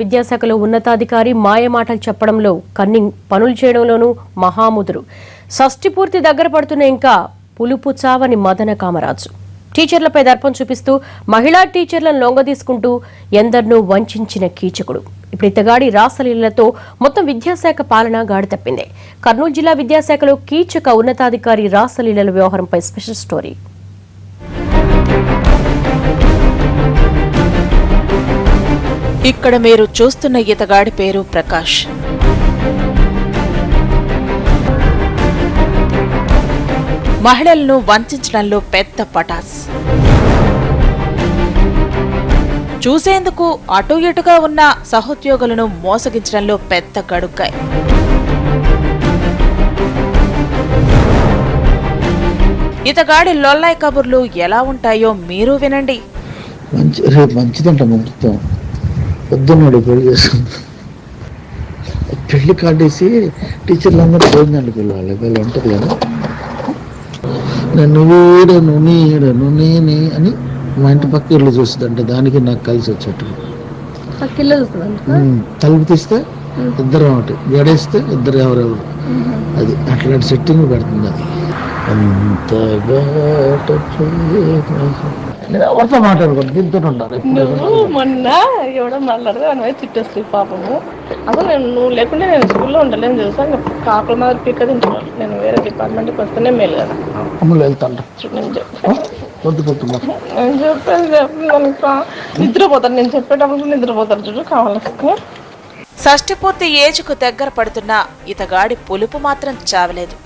విద్యాశాఖలో ఉన్నతాధికారి మాయమాటలు చెప్పడంలో కన్నింగ్ పనులు చేయడంలోనూ మహాముదురు. షష్ఠి పూర్తి దగ్గర పడుతున్న ఇంకా పులుపు చావని మదన కామరాజు టీచర్లపై దర్పం చూపిస్తూ మహిళా టీచర్లను లొంగదీసుకుంటూ ఎందరినో వంచిన కీచకుడు. ఇప్పుడు ఇతగాడి రాసలీలతో మొత్తం విద్యాశాఖ పాలన గాడి తప్పింది. కర్నూలు జిల్లా విద్యాశాఖలో కీచక ఉన్నతాధికారి రాసలీలల వ్యవహారంపై స్పెషల్ స్టోరీ. ఇక్కడ మీరు చూస్తున్న ఇతగాడి పేరు ప్రకాష్. మహిళలను వంచడంలో పెద్ద పటాస్. చూసేందుకు అటు ఇటుగా ఉన్న సహోద్యోగులను మోసగించడంలో పెద్ద గడుగ్గాయ్. ఇతగాడి లొల్లాయి కబుర్లు ఎలా ఉంటాయో మీరు వినండి. మంచిదంట ముహూర్తం పొద్దున్నాడు పెళ్లి చేసుకుంది. పెళ్లి కాడేసి టీచర్లందరూ పోయిందండి పిల్లలు వీళ్ళు ఉంటుంది కదా, నన్ను వీడను నీడను నేనే అని మా ఇంటి పక్క ఇల్లు చూస్తుందంటే దానికి నాకు కలిసి వచ్చేట్టు. తలుపు తీస్తే ఇద్దరు ఒకటి, గడేస్తే ఇద్దరు ఎవరెవరు, అది అట్లాంటి సెట్టింగ్ పెడుతుంది. అది అంతగా నేను ఎవరితో మాట్లాడుకోండి, దీంతో ఉంటారు. నువ్వు మొన్న ఎవడో మాట్లాడితే అని తిట్టేస్తుంది పాపము. అసలు నువ్వు లేకుంటే నేను స్కూల్లో ఉండలేను తెలుసా. ఇంకా కాకుల మాదిరి పీక తింటున్నాను. నేను వేరే డిపార్ట్మెంట్కి వస్తేనే మేలు కదా. అమ్ములు వెళ్తాను నేను చెప్పేది నిద్రపోతాను. నేను చెప్పేటప్పుడు నిద్రపోతాను చూడు కావాలకు. షష్ఠి పూర్తి ఏజ్కు దగ్గర పడుతున్న ఇతగాడి పులుపు మాత్రం చావలేదు.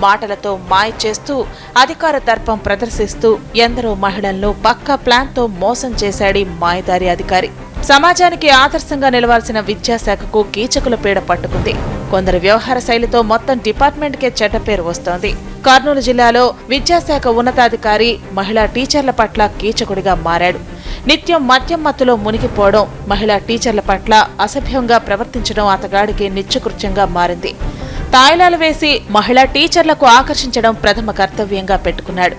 మాటలతో మాయ చేస్తూ అధికార దర్పం ప్రదర్శిస్తూ ఎందరో మహిళలను పక్కా ప్లాన్తో మోసం చేశాడు మాయదారి అధికారి. సమాజానికి ఆదర్శంగా నిలవాల్సిన విద్యాశాఖకు కీచకుల పీడ పట్టుకుంది. కొందరు వ్యవహార శైలితో మొత్తం డిపార్ట్మెంట్కే చెడ్డ పేరు వస్తోంది. కర్నూలు జిల్లాలో విద్యాశాఖ ఉన్నతాధికారి మహిళా టీచర్ల పట్ల కీచకుడిగా మారాడు. నిత్యం మద్యం మత్తులో మునిగిపోవడం, మహిళా టీచర్ల పట్ల అసభ్యంగా ప్రవర్తించడం అతగాడికి నిత్యకృత్యంగా మారింది. తాయిలాలు వేసి మహిళా టీచర్లకు ఆకర్షించడం ప్రథమ కర్తవ్యంగా పెట్టుకున్నాడు.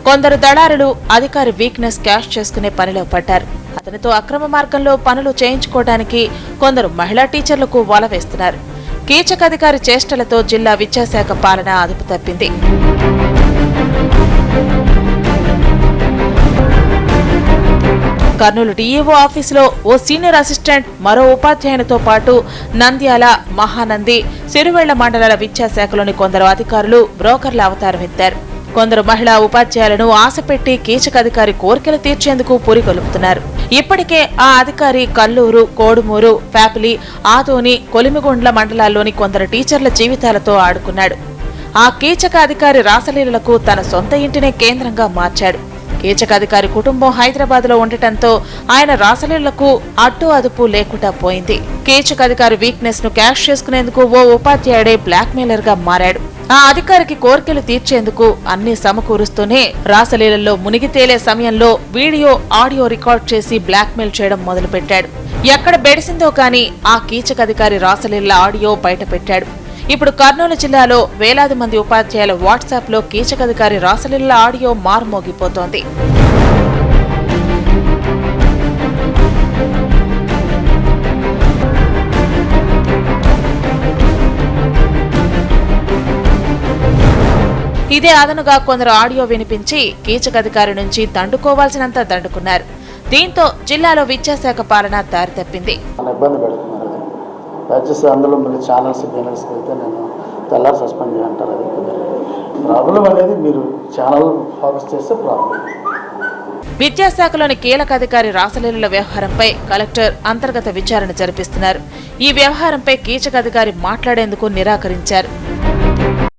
కొందరు దళారులు అధికారి వీక్నెస్ క్యాష్ చేసుకునే పనిలో పడ్డారు. అతనితో అక్రమ మార్గంలో పనులు చేయించుకోవడానికి కొందరు మహిళా టీచర్లకు వల వేస్తున్నారు. కీచక అధికారి చేష్టలతో జిల్లా విద్యాశాఖ పాలన అదుపు తప్పింది. కర్నూలు డీఈఓ ఆఫీసులో ఓ సీనియర్ అసిస్టెంట్, మరో ఉపాధ్యాయునితో పాటు నంద్యాల, మహానంది, సిరువెళ్ల మండలాల విద్యాశాఖలోని కొందరు అధికారులు బ్రోకర్ల అవతారం ఎత్తారు. కొందరు మహిళా ఉపాధ్యాయులను ఆశపెట్టి కీచక అధికారి కోరికలు తీర్చేందుకు పురికొల్పుతున్నారు. ఇప్పటికే ఆ అధికారి కల్లూరు, కోడుమూరు, ఫ్యాపిలి, ఆదోని, కొలిమిగుండ్ల మండలాల్లోని కొందరు టీచర్ల జీవితాలతో ఆడుకున్నాడు. ఆ కీచక అధికారి రాసలీలలకు తన సొంత ఇంటినే కేంద్రంగా మార్చాడు. కీచక అధికారి కుటుంబం హైదరాబాద్ లో ఉండటంతో ఆయన రాసలీలకు అడ్డు అదుపు లేకుండా పోయింది. కీచక అధికారి వీక్నెస్ ను క్యాష్ చేసుకునేందుకు ఓ ఉపాధ్యాయుడే బ్లాక్ మెయిలర్ గా మారాడు. ఆ అధికారికి కోర్కెలు తీర్చేందుకు అన్ని సమకూరుస్తూనే రాసలీలలో మునిగి తేలే సమయంలో వీడియో, ఆడియో రికార్డ్ చేసి బ్లాక్ మెయిల్ చేయడం మొదలుపెట్టాడు. ఎక్కడ బెడిసిందో కానీ ఆ కీచక అధికారి రాసలీల ఆడియో బయట పెట్టాడు. ఇప్పుడు కర్నూలు జిల్లాలో వేలాది మంది ఉపాధ్యాయుల వాట్సాప్ లో కీచక అధికారి రాసలీల ఆడియో మారుమోగిపోతోంది. ఇదే అదనుగా కొందరు ఆడియో వినిపించి కీచక అధికారి నుంచి దండుకోవాల్సినంత దండుకున్నారు. దీంతో జిల్లాలో విద్యాశాఖ పాలన దారి తప్పింది. అందులో మళ్ళీ ఛానల్స్ ఛానల్స్కి వెళ్తే నేను తెల్లారి సస్పెండ్ చేయంటారు. అది ప్రాబ్లం అనేది మీరు ఛానల్ ఫోకస్ చేస్తే ప్రాబ్లం. విద్యాశాఖలోని కీలక అధికారి రాసలీల వ్యవహారంపై కలెక్టర్ అంతర్గత విచారణ జరిపిస్తున్నారు. ఈ వ్యవహారంపై కీచక అధికారి మాట్లాడేందుకు నిరాకరించారు.